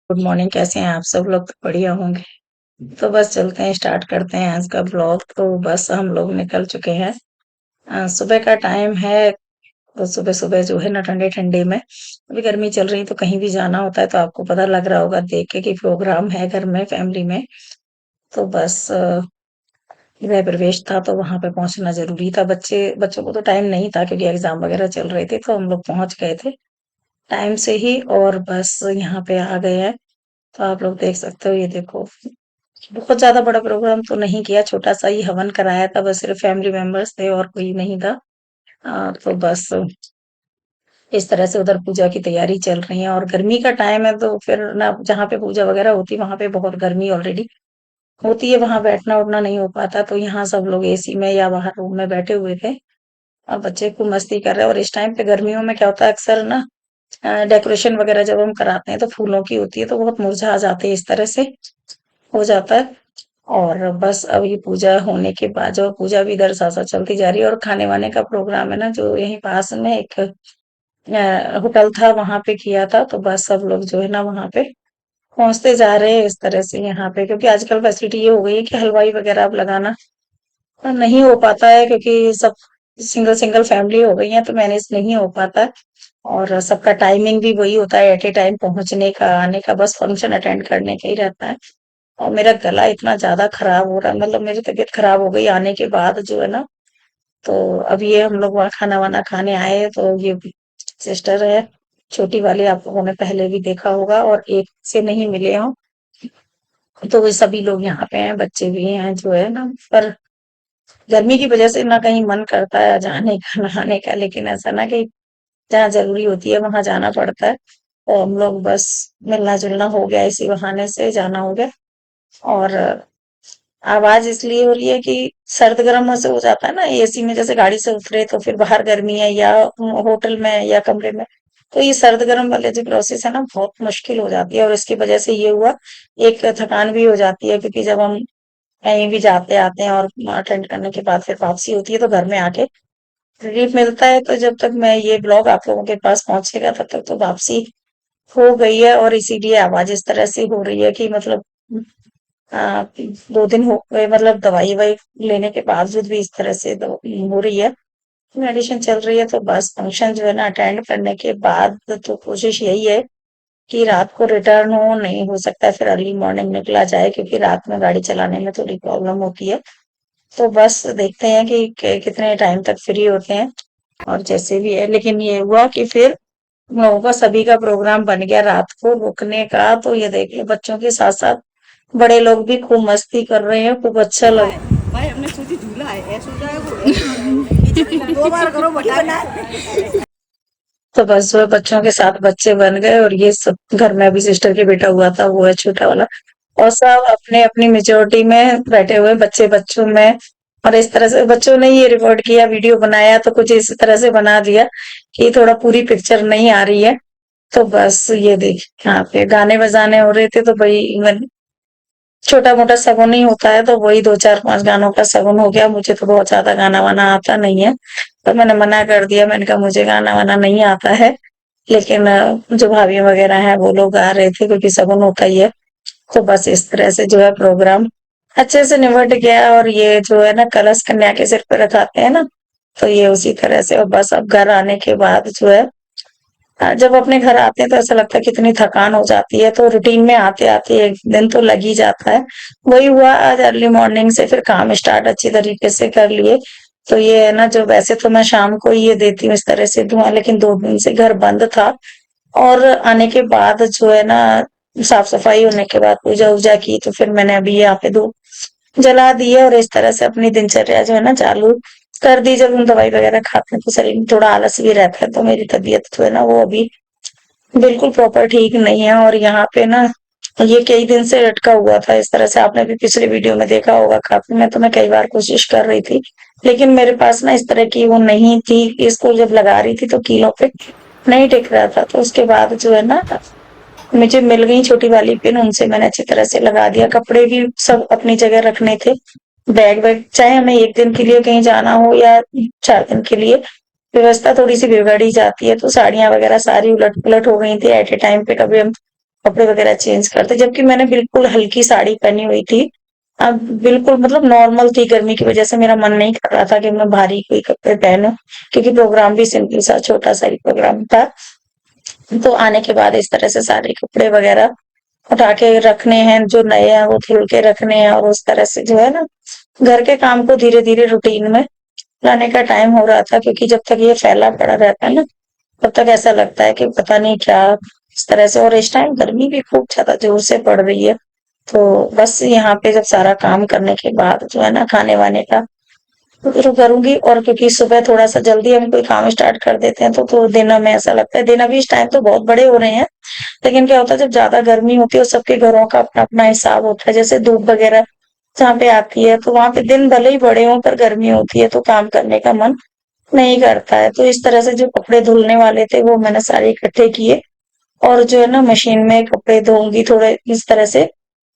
Good morning. कैसे हैं आप सब लोग? तो बढ़िया होंगे। तो बस चलते हैं, स्टार्ट करते हैं आज का ब्लॉग। तो बस हम लोग निकल चुके हैं। सुबह का टाइम है। तो सुबह सुबह जो है ना, ठंडे ठंडे में अभी गर्मी चल रही, तो कहीं भी जाना होता है तो आपको पता लग रहा होगा देख के कि प्रोग्राम है घर में, फैमिली में। तो बस गृह प्रवेश था तो वहां पे पहुंचना जरूरी था। बच्चों को तो टाइम नहीं था क्योंकि एग्जाम वगैरह चल रहे थे, तो हम लोग पहुंच गए थे टाइम से ही। और बस यहाँ पे आ गए हैं। तो आप लोग देख सकते हो, ये देखो। बहुत ज्यादा बड़ा प्रोग्राम तो नहीं किया, छोटा सा ही हवन कराया था, बस सिर्फ फैमिली मेंबर्स थे और कोई नहीं था। तो बस इस तरह से उधर पूजा की तैयारी चल रही है। और गर्मी का टाइम है तो फिर ना, जहाँ पे पूजा वगैरह होती है वहां पे बहुत गर्मी ऑलरेडी होती है, वहां बैठना उठना नहीं हो पाता। तो यहाँ सब लोग एसी में या बाहर रूम में बैठे हुए थे और बच्चे खूब मस्ती कर रहे हैं। और इस टाइम पे गर्मियों में क्या होता है, अक्सर ना डेकोरेशन वगैरह जब हम कराते हैं तो फूलों की होती है, तो बहुत मुरझा जाते हैं, इस तरह से हो जाता है। और बस अभी पूजा होने के बाद जो पूजा भी इधर साथ साथ चलती जा रही है। और खाने वाने का प्रोग्राम है ना, जो यहीं पास में एक होटल था, वहां पे किया था। तो बस सब लोग जो है ना वहां पे पहुंचते जा रहे हैं इस तरह से यहाँ पे, क्योंकि आजकल फैसिलिटी ये हो गई है कि हलवाई वगैरह अब लगाना नहीं हो पाता है, क्योंकि सब सिंगल सिंगल फैमिली हो गई है तो मैनेज नहीं हो पाता है। और सबका टाइमिंग भी वही होता है, एट ए टाइम पहुंचने का, आने का, बस फंक्शन अटेंड करने का ही रहता है। और मेरा गला इतना ज्यादा खराब हो रहा है, मतलब मेरी तबीयत खराब हो गई आने के बाद जो है ना। तो अब ये हम लोग वहाँ खाना वाना खाने आए हैं, तो ये सिस्टर है छोटी वाली, आप लोगों ने पहले भी देखा होगा, और एक से नहीं मिले हो। तो वे सभी लोग यहाँ पे हैं, बच्चे भी हैं जो है ना। पर गर्मी की वजह से ना कहीं मन करता है जाने का, नहाने का, लेकिन ऐसा ना कि जहाँ जरूरी होती है वहां जाना पड़ता है। तो हम लोग बस मिलना जुलना हो गया, इसी बहाने से जाना हो गया। और आवाज इसलिए हो रही है कि सर्द गर्म से हो जाता है ना, एसी में जैसे गाड़ी से उतरे तो फिर बाहर गर्मी है, या होटल में या कमरे में, तो ये सर्द गर्म वाले जो प्रोसेस है ना, बहुत मुश्किल हो जाती है। और इसकी वजह से ये हुआ, एक थकान भी हो जाती है, क्योंकि जब हम कहीं भी जाते आते हैं और अटेंड करने के बाद फिर वापसी होती है तो घर में आके रिलीफ मिलता है। तो जब तक मैं ये ब्लॉग आप लोगों के पास पहुंचेगा तब तक तो वापसी हो गई है, और इसीलिए आवाज इस तरह से हो रही है कि मतलब आ, 2 दिन हो गए, मतलब दवाई वाई लेने के बावजूद भी इस तरह से हो रही है। मेडिसिन चल रही है। तो बस फंक्शन जो है ना अटेंड करने के बाद तो कोशिश यही है कि रात को रिटर्न हो, नहीं हो सकता है फिर अर्ली मॉर्निंग निकला जाए, क्योंकि रात में गाड़ी चलाने में थोड़ी प्रॉब्लम होती है। तो बस देखते हैं कि कितने टाइम तक फ्री होते हैं और जैसे भी है। लेकिन ये हुआ कि फिर हम लोगों का सभी का प्रोग्राम बन गया रात को रुकने का। तो ये देख लो, बच्चों के साथ साथ बड़े लोग भी खूब मस्ती कर रहे हैं, खूब अच्छा लग। भाई हमने सोची झूला है, ऐसा हो जाएगा, ऐसा हो जाएगा। 2 बार करो बता ना। तो बस वो बच्चों के साथ बच्चे बन गए, और ये सब घर में अभी सिस्टर के बेटा हुआ था, वो है छोटा वाला। और सब अपने अपनी मेजोरिटी में बैठे हुए बच्चे बच्चों में। और इस तरह से बच्चों ने ये रिकॉर्ड किया, वीडियो बनाया, तो कुछ इस तरह से बना दिया कि थोड़ा पूरी पिक्चर नहीं आ रही है। तो बस ये देख, यहाँ पे गाने बजाने हो रहे थे, तो भाई इवन छोटा मोटा सगुन ही होता है, तो वही 2 4 5 गानों का सगुन हो गया। मुझे तो बहुत ज्यादा गाना वाना आता नहीं है, तो मैंने मना कर दिया। मैंने कहा मुझे गाना वाना नहीं आता है। लेकिन जो भाभी वगैरह हैं वो लोग गा रहे थे, क्योंकि सगुन होता ही है। तो बस इस तरह से जो है प्रोग्राम अच्छे से निपट गया। और ये जो है ना, कलश कन्या के सिर पर रखाते हैं ना, तो ये उसी तरह से। और बस अब घर आने के बाद जो है, जब अपने घर आते हैं तो ऐसा लगता है कितनी थकान हो जाती है, तो रूटीन में आते आते एक दिन तो लग ही जाता है। वही हुआ, आज अर्ली मॉर्निंग से फिर काम स्टार्ट अच्छी तरीके से कर लिए। तो ये है ना, जो वैसे तो मैं शाम को ये देती हूँ इस तरह से धुआं, लेकिन 2 दिन से घर बंद था। और आने के बाद जो है ना, साफ सफाई होने के बाद पूजा वूजा की, तो फिर मैंने अभी यहाँ पे धूप जला दी है। और इस तरह से अपनी दिनचर्या जो है ना चालू कर दी। जब हम दवाई वगैरह खाते हैं तो शरीर में थोड़ा आलस भी रहता है, तो मेरी तबीयत जो है ना वो अभी बिल्कुल प्रॉपर ठीक नहीं है। और यहाँ पे ना ये कई दिन से लटका हुआ था इस तरह से, आपने भी पिछले वीडियो में देखा होगा काफी। मैं कई बार कोशिश कर रही थी, लेकिन मेरे पास ना इस तरह की वो नहीं थी। इसको जब लगा रही थी तो कीलों पे नहीं टिक रहा था। तो उसके बाद जो है ना, मुझे मिल गई छोटी वाली पिन, उनसे मैंने अच्छी तरह से लगा दिया। कपड़े भी सब अपनी जगह रखने थे, बैग वैग, चाहे हमें एक दिन के लिए कहीं जाना हो या 4 दिन के लिए, व्यवस्था थोड़ी सी बिगड़ ही जाती है। तो साड़ियां वगैरह सारी उलट पुलट हो गई थी एट ए टाइम पे। कभी हम कपड़े वगैरह चेंज करते, जबकि मैंने बिल्कुल हल्की साड़ी पहनी हुई थी। अब बिल्कुल मतलब नॉर्मल थी, गर्मी की वजह से मेरा मन नहीं कर रहा था कि मैं भारी कोई कपड़े पहनूं, क्योंकि प्रोग्राम भी सिंपल सा छोटा सा ही प्रोग्राम था। तो आने के बाद इस तरह से सारे कपड़े वगैरह उठा के रखने हैं, जो नए हैं वो धुल के रखने हैं, और उस तरह से जो है ना घर के काम को धीरे धीरे रूटीन में लाने का टाइम हो रहा था, क्योंकि जब तक ये फैला पड़ा रहता है ना, तब तक ऐसा लगता है कि पता नहीं क्या इस तरह से। और इस टाइम गर्मी भी खूब ज्यादा जोर से पड़ रही है। तो बस यहाँ पे जब सारा काम करने के बाद जो है ना खाने वाने का शुरू करूंगी, और क्योंकि सुबह थोड़ा सा जल्दी हम कोई काम स्टार्ट कर देते हैं तो दिन में ऐसा लगता है, दिन अभी इस टाइम तो बहुत बड़े हो रहे हैं, लेकिन क्या होता है जब ज्यादा गर्मी होती है और सबके घरों का अपना अपना हिसाब होता है, जैसे धूप वगैरह जहाँ पे आती है तो वहां पे दिन भले ही बड़े हों पर गर्मी होती है तो काम करने का मन नहीं करता है। तो इस तरह से जो कपड़े धुलने वाले थे वो मैंने सारे इकट्ठे किए, और जो है ना मशीन में कपड़े धोऊंगी थोड़े इस तरह से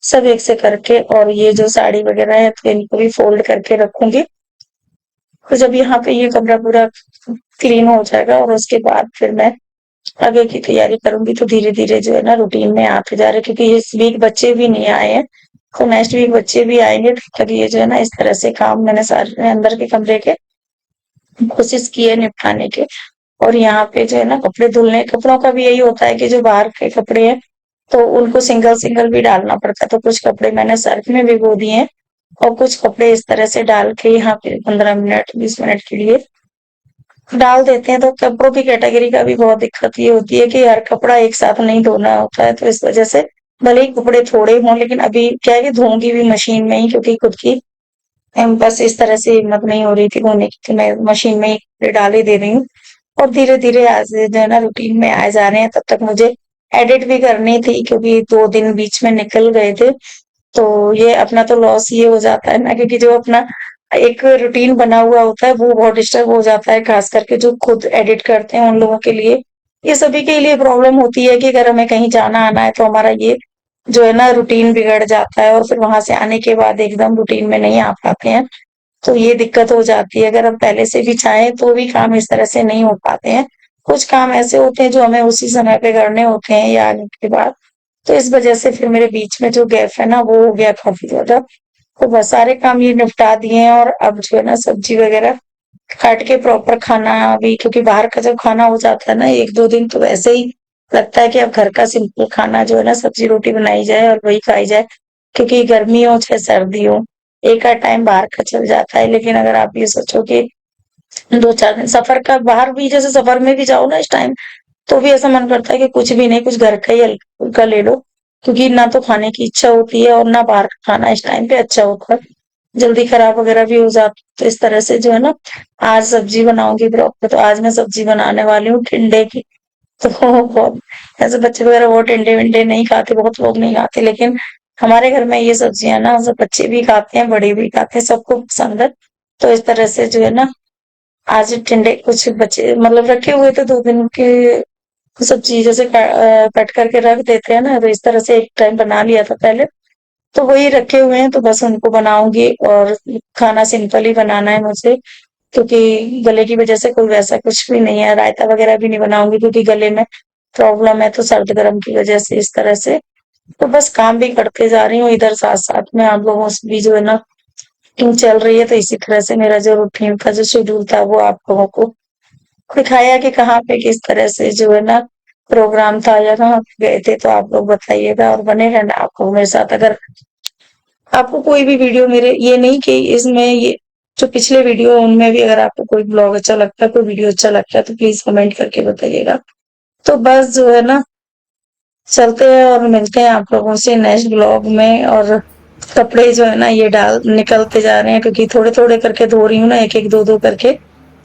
सब एक से करके। और ये जो साड़ी वगैरह है तो इनको भी फोल्ड करके रखूंगी। तो जब यहाँ पे ये कमरा पूरा क्लीन हो जाएगा और उसके बाद फिर मैं आगे की तैयारी करूंगी, तो धीरे धीरे जो है ना रूटीन में आते जा रहे, क्योंकि इस वीक बच्चे भी नहीं आए हैं, तो नेक्स्ट वीक बच्चे भी आएंगे, तब ये जो है ना इस तरह से काम मैंने सारे अंदर के कमरे के कोशिश की है निपटाने के। और यहाँ पे जो है ना कपड़े धुलने, कपड़ों का भी यही होता है कि जो बाहर के कपड़े हैं तो उनको सिंगल सिंगल भी डालना पड़ता है, तो कुछ कपड़े मैंने सर्फ में भिगो दिए हैं, और कुछ कपड़े इस तरह से डाल के यहाँ पे 15 मिनट 20 मिनट के लिए डाल देते हैं। तो कपड़ों की कैटेगरी का भी बहुत दिक्कत ये होती है कि हर कपड़ा एक साथ नहीं धोना होता है, तो इस वजह से भले ही कपड़े थोड़े हों, लेकिन अभी क्या है कि धोऊंगी भी मशीन में ही, क्योंकि खुद की बस इस तरह से हिम्मत नहीं हो रही थी धोने की, तो मैं मशीन में ही कपड़े डाल ही दे रही हूँ। और धीरे धीरे आज जो है ना रूटीन में आए जा रहे हैं, तब तक मुझे एडिट भी करनी थी, क्योंकि 2 दिन बीच में निकल गए थे। तो ये अपना तो लॉस ये हो जाता है ना, क्योंकि जो अपना एक रूटीन बना हुआ होता है वो बहुत डिस्टर्ब हो जाता है, खास करके जो खुद एडिट करते हैं उन लोगों के लिए। ये सभी के लिए प्रॉब्लम होती है कि अगर हमें कहीं जाना आना है तो हमारा ये जो है ना रूटीन बिगड़ जाता है, और फिर वहां से आने के बाद एकदम रूटीन में नहीं आ पाते हैं, तो ये दिक्कत हो जाती है। अगर हम पहले से भी चाहें तो भी काम इस तरह से नहीं हो पाते हैं। कुछ काम ऐसे होते हैं जो हमें उसी समय पे करने होते हैं या आने के बाद, तो इस वजह से फिर मेरे बीच में जो गैप है ना वो हो गया काफी ज्यादा। तो बस सारे काम ये निपटा दिए हैं, और अब जो है ना सब्जी वगैरह काट के प्रॉपर खाना अभी, क्योंकि बाहर का जब खाना हो जाता है ना 1-2 दिन, तो वैसे ही लगता है कि अब घर का सिंपल खाना जो है ना सब्जी रोटी बनाई जाए और वही खाई जाए, क्योंकि गर्मी हो चाहे सर्दी हो एक आध टाइम बाहर का चल जाता है। लेकिन अगर आप ये सोचो कि 2-4 दिन सफर का बाहर भी, जैसे सफर में भी जाओ ना इस टाइम, तो भी ऐसा मन करता है कि कुछ भी नहीं, कुछ घर का ही हल्का फुल्का ले लो, क्योंकि ना तो खाने की इच्छा होती है और ना बाहर का खाना इस टाइम पे अच्छा होता है, जल्दी खराब वगैरह भी हो जाता है। तो इस तरह से जो है ना आज सब्जी बनाऊंगी प्रॉपर, तो आज मैं सब्जी बनाने वाली हूँ टिंडे की। तो बहुत ऐसे बच्चे वगैरह बहुत टिंडे विंडे नहीं खाते, बहुत लोग नहीं खाते, लेकिन हमारे घर में ये सब्जियां ना सब बच्चे भी खाते हैं बड़े भी खाते हैं, सबको पसंद है। तो इस तरह से जो है ना आज टिंडे कुछ बचे मतलब रखे हुए थे 2 दिन के, सब्जी जैसे कट करके रख देते हैं ना, तो इस तरह से एक टाइम बना लिया था पहले, तो वही रखे हुए हैं, तो बस उनको बनाऊंगी। और खाना सिंपल ही बनाना है मुझे, क्योंकि गले की वजह से कोई वैसा कुछ भी नहीं है, रायता वगैरह भी नहीं बनाऊंगी क्योंकि गले में प्रॉब्लम है, तो सर्द गर्म की वजह से इस तरह से। तो बस काम भी करते जा रही हूँ इधर, साथ साथ में आप लोगों से भी जो है ना मीटिंग चल रही है, तो इसी तरह से मेरा जो रूटीन का जो शेड्यूल था वो आप लोगों को दिखाया कि कहाँ पे किस तरह से जो है ना प्रोग्राम था या कहाँ पे गए थे। तो आप लोग बताइएगा और बने रहना आप लोग मेरे साथ। अगर आपको कोई भी वीडियो मेरे, ये नहीं कि इसमें ये जो पिछले वीडियो है उनमें भी अगर आपको कोई ब्लॉग अच्छा लगता है, कोई वीडियो अच्छा लगता है, तो प्लीज कमेंट करके बताइएगा। तो बस जो है ना चलते हैं और मिलते हैं आप लोगों से नेक्स्ट ब्लॉग में। और कपड़े जो है ना ये डाल निकलते जा रहे हैं, क्योंकि थोड़े थोड़े करके धो रही हूँ ना, एक एक दो दो करके।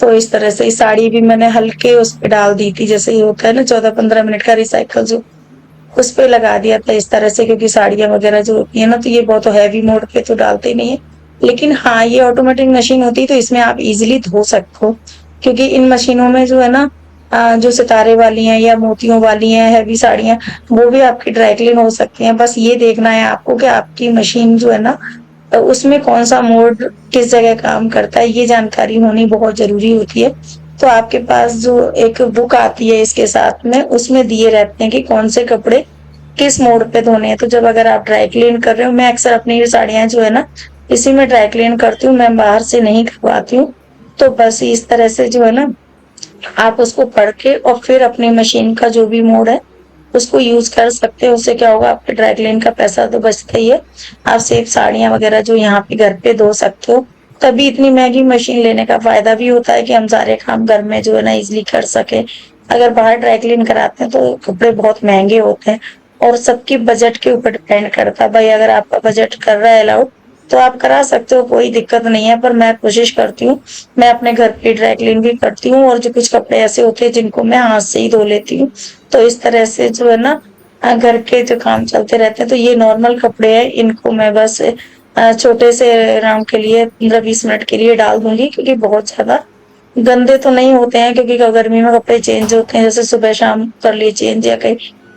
तो इस तरह से साड़ी भी मैंने हल्के उस पे डाल दी थी, जैसे ये होता है ना 14-15 मिनट का रिसाइकल, जो उस पे लगा दिया था इस तरह से, क्योंकि साड़ियां वगैरह जो होती है ना तो ये बहुत हैवी मोड पे तो डालते ही नहीं है। लेकिन हाँ ये ऑटोमेटिक मशीन होती है तो इसमें आप इजीली धो सकते हो, क्योंकि इन मशीनों में जो है ना जो सितारे वाली हैं या मोतियों वाली हैं हैवी साड़ियां, वो भी आपकी ड्राई क्लीन हो सकती हैं। बस ये देखना है आपको कि आपकी मशीन जो है ना उसमें कौन सा मोड किस जगह काम करता है, ये जानकारी होनी बहुत जरूरी होती है। तो आपके पास जो एक बुक आती है इसके साथ में, उसमें दिए रहते हैं कि कौन से कपड़े किस मोड पे धोने हैं। तो जब अगर आप ड्राई क्लीन कर रहे हो, मैं अक्सर अपनी ये साड़ियाँ जो है ना, इसी में ड्राई क्लीन करती हूँ, मैं बाहर से नहीं करवाती हूँ। तो बस इस तरह से जो है ना, आप उसको पढ़ के और फिर अपनी मशीन का जो भी मोड है, उसको यूज़ कर सकते हो। उससे क्या होगा, आपके ड्राई क्लीन का पैसा तो बचता ही है। आप सिर्फ साड़ियाँ वगैरह जो यहाँ पे घर पे धो सकते हो। तभी इतनी महँगी मशीन लेने का फ़ायदा भी होता है कि हम सारे काम घर में जो है ना ईज़िली कर सकें। अगर बाहर ड्राई क्लीन कराते हैं तो कपड़े बहुत महँगे होते हैं और सबकी बजट के ऊपर डिपेंड करता है। भाई अगर आपका बजट कर रहा है अलाउड, तो आप करा सकते हो, कोई दिक्कत नहीं है। पर मैं कोशिश करती हूँ, मैं अपने घर पे ड्राई क्लीन भी करती हूँ और जो कुछ कपड़े ऐसे होते हैं जिनको मैं हाथ से ही धो लेती हूँ। तो इस तरह से जो है ना, घर के जो काम चलते रहते हैं। तो ये नॉर्मल कपड़े हैं, इनको मैं बस छोटे से राउंड के लिए 15-20 मिनट के लिए डाल दूँगी, क्योंकि बहुत ज़्यादा गंदे तो नहीं होते हैं, क्योंकि गर्मी में कपड़े चेंज होते हैं, जैसे सुबह-शाम कर लिए चेंज या कहीं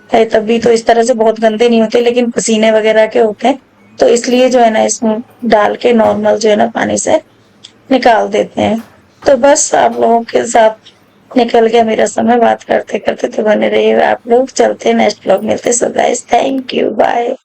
है तभी, तो इस तरह से बहुत गंदे नहीं होते, लेकिन पसीने वगैरह के होते हैं। तो इसलिए जो है ना, इसमें डाल के नॉर्मल जो है ना पानी से निकाल देते हैं। तो बस आप लोगों के साथ निकल गया मेरा समय बात करते-करते, तो बने रहिए आप लोग। चलते हैं, नेक्स्ट व्लॉग मिलते हैं। So guys, thank you, bye.